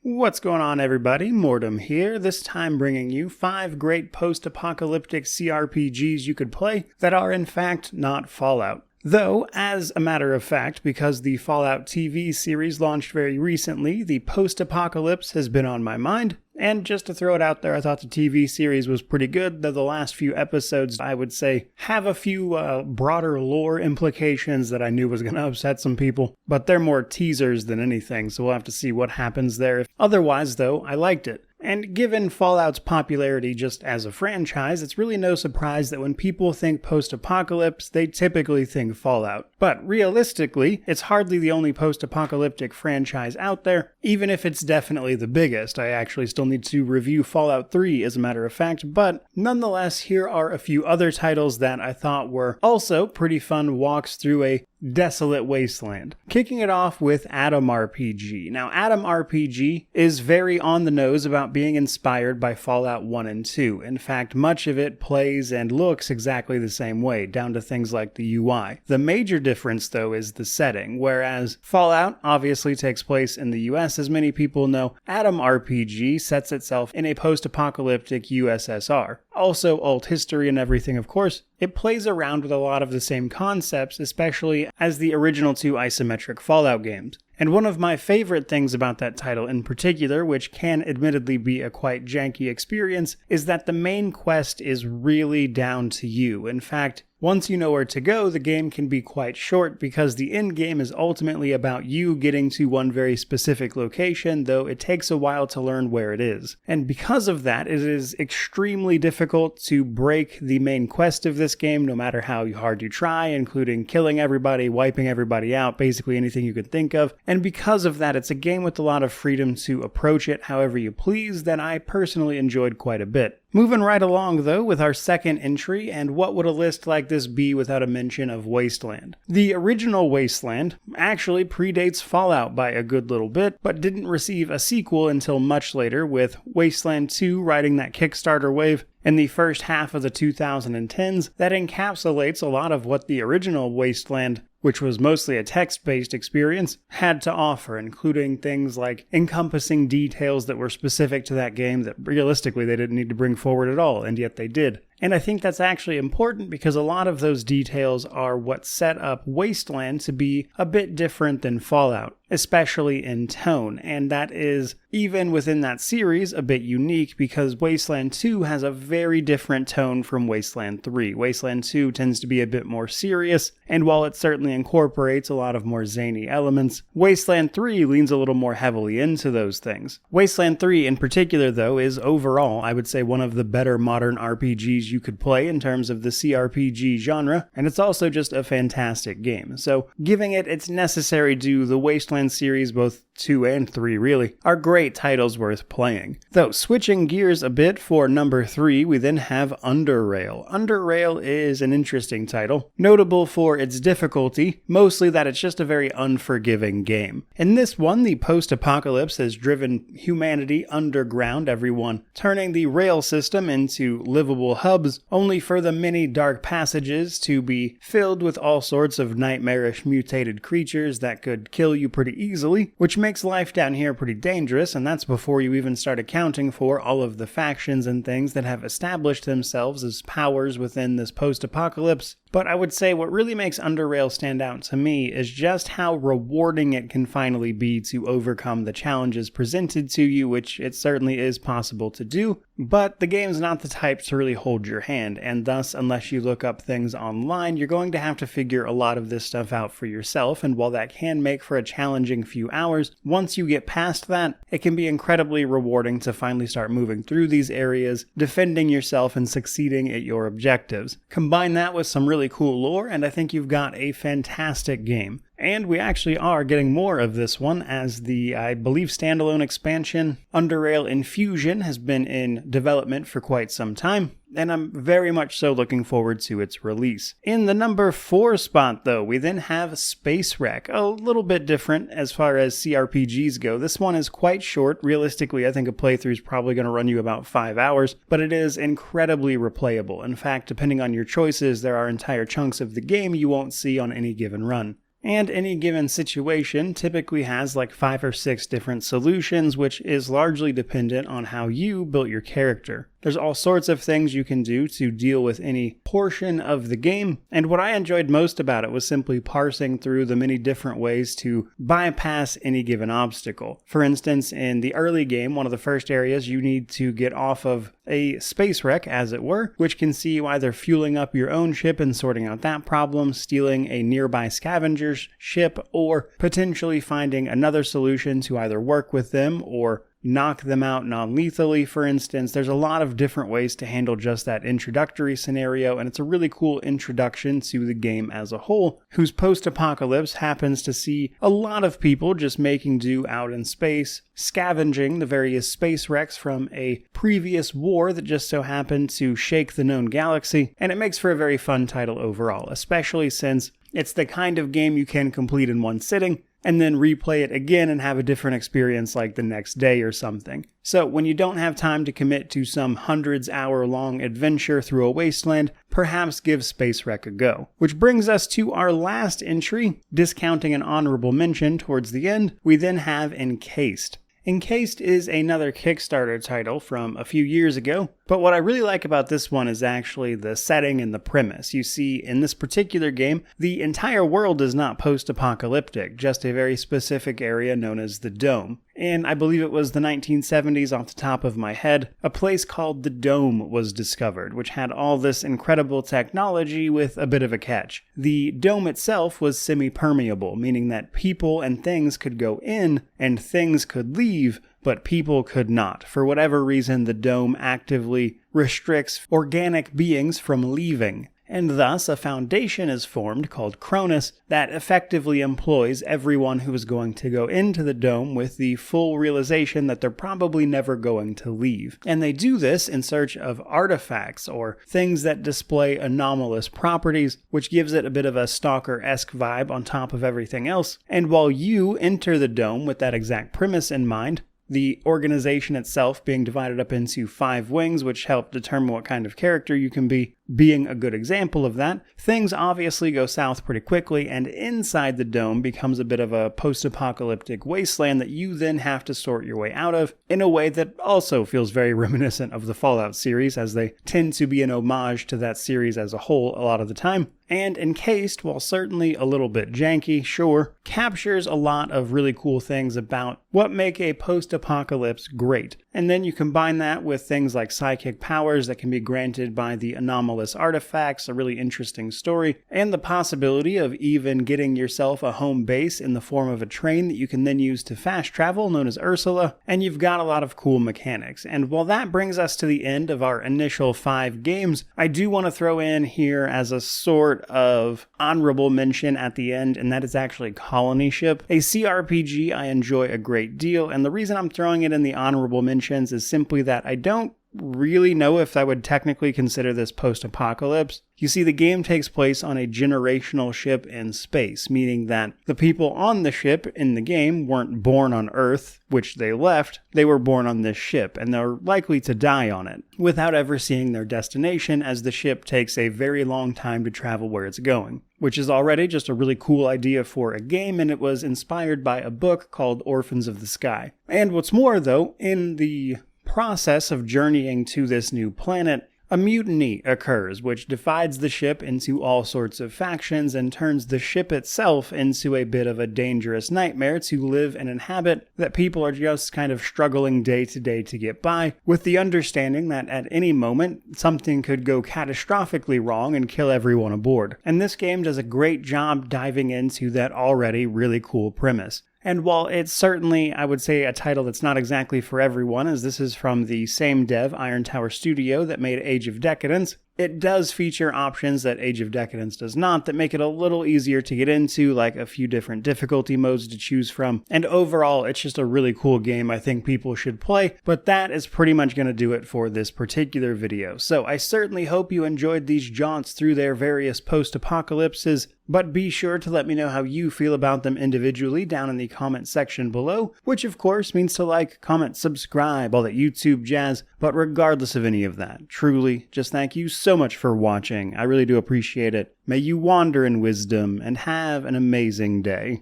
What's going on, everybody? Mortem here, this time bringing you 5 great post-apocalyptic CRPGs you could play that are in fact not Fallout. Though, as a matter of fact, because the Fallout TV series launched very recently, the post-apocalypse has been on my mind. And just to throw it out there, I thought the TV series was pretty good, though the last few episodes, I would say, have a few broader lore implications that I knew was going to upset some people. But they're more teasers than anything, so we'll have to see what happens there. Otherwise, though, I liked it. And given Fallout's popularity just as a franchise, it's really no surprise that when people think post-apocalypse, they typically think Fallout. But realistically, it's hardly the only post-apocalyptic franchise out there, even if it's definitely the biggest. I actually still need to review Fallout 3 as a matter of fact, but nonetheless, here are a few other titles that I thought were also pretty fun walks through a desolate wasteland. Kicking it off with Atom RPG. Now, Atom RPG is very on the nose about being inspired by Fallout 1 and 2. In fact, much of it plays and looks exactly the same way, down to things like the UI. The major difference, though, is the setting. Whereas Fallout obviously takes place in the US, as many people know, Atom RPG sets itself in a post-apocalyptic USSR. Also, alt history and everything, of course. It plays around with a lot of the same concepts, especially as the original 2 isometric Fallout games. And one of my favorite things about that title in particular, which can admittedly be a quite janky experience, is that the main quest is really down to you. In fact, once you know where to go, the game can be quite short because the end game is ultimately about you getting to one very specific location, though it takes a while to learn where it is. And because of that, it is extremely difficult to break the main quest of this game, no matter how hard you try, including killing everybody, wiping everybody out, basically anything you could think of. And because of that, it's a game with a lot of freedom to approach it however you please that I personally enjoyed quite a bit. Moving right along, though, with our second entry, and what would a list like this be without a mention of Wasteland? The original Wasteland actually predates Fallout by a good little bit, but didn't receive a sequel until much later, with Wasteland 2 riding that Kickstarter wave in the first half of the 2010s that encapsulates a lot of what the original Wasteland, which was mostly a text-based experience, had to offer, including things like encompassing details that were specific to that game that realistically they didn't need to bring forward at all, and yet they did. And I think that's actually important because a lot of those details are what set up Wasteland to be a bit different than Fallout, especially in tone, and that is, even within that series, a bit unique because Wasteland 2 has a very different tone from Wasteland 3. Wasteland 2 tends to be a bit more serious, and while it certainly incorporates a lot of more zany elements, Wasteland 3 leans a little more heavily into those things. Wasteland 3 in particular, though, is overall, I would say, one of the better modern RPGs you could play in terms of the CRPG genre, and it's also just a fantastic game. So, giving it its necessary due, the Wasteland series, both 2 and 3 really, are great titles worth playing. Though, switching gears a bit for number 3, we then have UnderRail. UnderRail is an interesting title, notable for its difficulty, mostly that it's just a very unforgiving game. In this one, the post-apocalypse has driven humanity underground, everyone turning the rail system into livable hubs, only for the many dark passages to be filled with all sorts of nightmarish mutated creatures that could kill you pretty easily, which makes life down here pretty dangerous, and that's before you even start accounting for all of the factions and things that have established themselves as powers within this post-apocalypse. But I would say what really makes UnderRail stand out to me is just how rewarding it can finally be to overcome the challenges presented to you, which it certainly is possible to do, but the game's not the type to really hold your hand, and thus, unless you look up things online, you're going to have to figure a lot of this stuff out for yourself, and while that can make for a challenging few hours, once you get past that, it can be incredibly rewarding to finally start moving through these areas, defending yourself and succeeding at your objectives. Combine that with some really cool lore, and I think you've got a fantastic game. And we actually are getting more of this one as the, I believe, standalone expansion, UnderRail Infusion, has been in development for quite some time, and I'm very much so looking forward to its release. In the number 4 spot, though, we then have Space Wreck, a little bit different as far as CRPGs go. This one is quite short. Realistically, I think a playthrough is probably going to run you about 5 hours, but it is incredibly replayable. In fact, depending on your choices, there are entire chunks of the game you won't see on any given run. And any given situation typically has like 5 or 6 different solutions, which is largely dependent on how you built your character. There's all sorts of things you can do to deal with any portion of the game, and what I enjoyed most about it was simply parsing through the many different ways to bypass any given obstacle. For instance, in the early game, one of the first areas you need to get off of a space wreck, as it were, which can see you either fueling up your own ship and sorting out that problem, stealing a nearby scavenger's ship, or potentially finding another solution to either work with them or knock them out non-lethally, for instance. There's a lot of different ways to handle just that introductory scenario, and it's a really cool introduction to the game as a whole, whose post-apocalypse happens to see a lot of people just making do out in space, scavenging the various space wrecks from a previous war that just so happened to shake the known galaxy, and it makes for a very fun title overall, especially since it's the kind of game you can complete in one sitting, and then replay it again and have a different experience like the next day or something. So when you don't have time to commit to some hundreds-hour-long adventure through a wasteland, perhaps give Space Wreck a go. Which brings us to our last entry, discounting an honorable mention towards the end. We then have Encased. Encased is another Kickstarter title from a few years ago, but what I really like about this one is actually the setting and the premise. You see, in this particular game, the entire world is not post-apocalyptic, just a very specific area known as the Dome. And I believe it was the 1970s off the top of my head, a place called the Dome was discovered, which had all this incredible technology with a bit of a catch. The Dome itself was semi-permeable, meaning that people and things could go in and things could leave, but people could not. For whatever reason, the Dome actively restricts organic beings from leaving. And thus, a foundation is formed called Cronus that effectively employs everyone who is going to go into the Dome with the full realization that they're probably never going to leave. And they do this in search of artifacts or things that display anomalous properties, which gives it a bit of a Stalker-esque vibe on top of everything else. And while you enter the Dome with that exact premise in mind, the organization itself being divided up into 5 wings, which help determine what kind of character you can be, being a good example of that, things obviously go south pretty quickly, and inside the Dome becomes a bit of a post-apocalyptic wasteland that you then have to sort your way out of, in a way that also feels very reminiscent of the Fallout series, as they tend to be an homage to that series as a whole a lot of the time. And Encased, while certainly a little bit janky, sure, captures a lot of really cool things about what make a post-apocalypse great. And then you combine that with things like psychic powers that can be granted by the anomalous artifacts, a really interesting story, and the possibility of even getting yourself a home base in the form of a train that you can then use to fast travel, known as Ursula, and you've got a lot of cool mechanics. And while that brings us to the end of our initial 5 games, I do want to throw in here as a sort of honorable mention at the end, and that is actually Colony Ship, a CRPG I enjoy a great deal, and the reason I'm throwing it in the honorable mentions is simply that I don't really know if I would technically consider this post-apocalypse. You see, the game takes place on a generational ship in space, meaning that the people on the ship in the game weren't born on Earth, which they left. They were born on this ship, and they're likely to die on it, without ever seeing their destination, as the ship takes a very long time to travel where it's going. Which is already just a really cool idea for a game, and it was inspired by a book called Orphans of the Sky. And what's more, though, in the process of journeying to this new planet, a mutiny occurs, which divides the ship into all sorts of factions and turns the ship itself into a bit of a dangerous nightmare to live and inhabit, that people are just kind of struggling day to day to get by, with the understanding that at any moment, something could go catastrophically wrong and kill everyone aboard. And this game does a great job diving into that already really cool premise. And while it's certainly, I would say, a title that's not exactly for everyone, as this is from the same dev, Iron Tower Studio, that made Age of Decadence, it does feature options that Age of Decadence does not that make it a little easier to get into, like a few different difficulty modes to choose from. And overall, it's just a really cool game I think people should play, but that is pretty much going to do it for this particular video. So I certainly hope you enjoyed these jaunts through their various post-apocalypses, but be sure to let me know how you feel about them individually down in the comment section below, which of course means to like, comment, subscribe, all that YouTube jazz. But regardless of any of that, truly, just thank you so so much for watching. I really do appreciate it. May you wander in wisdom and have an amazing day.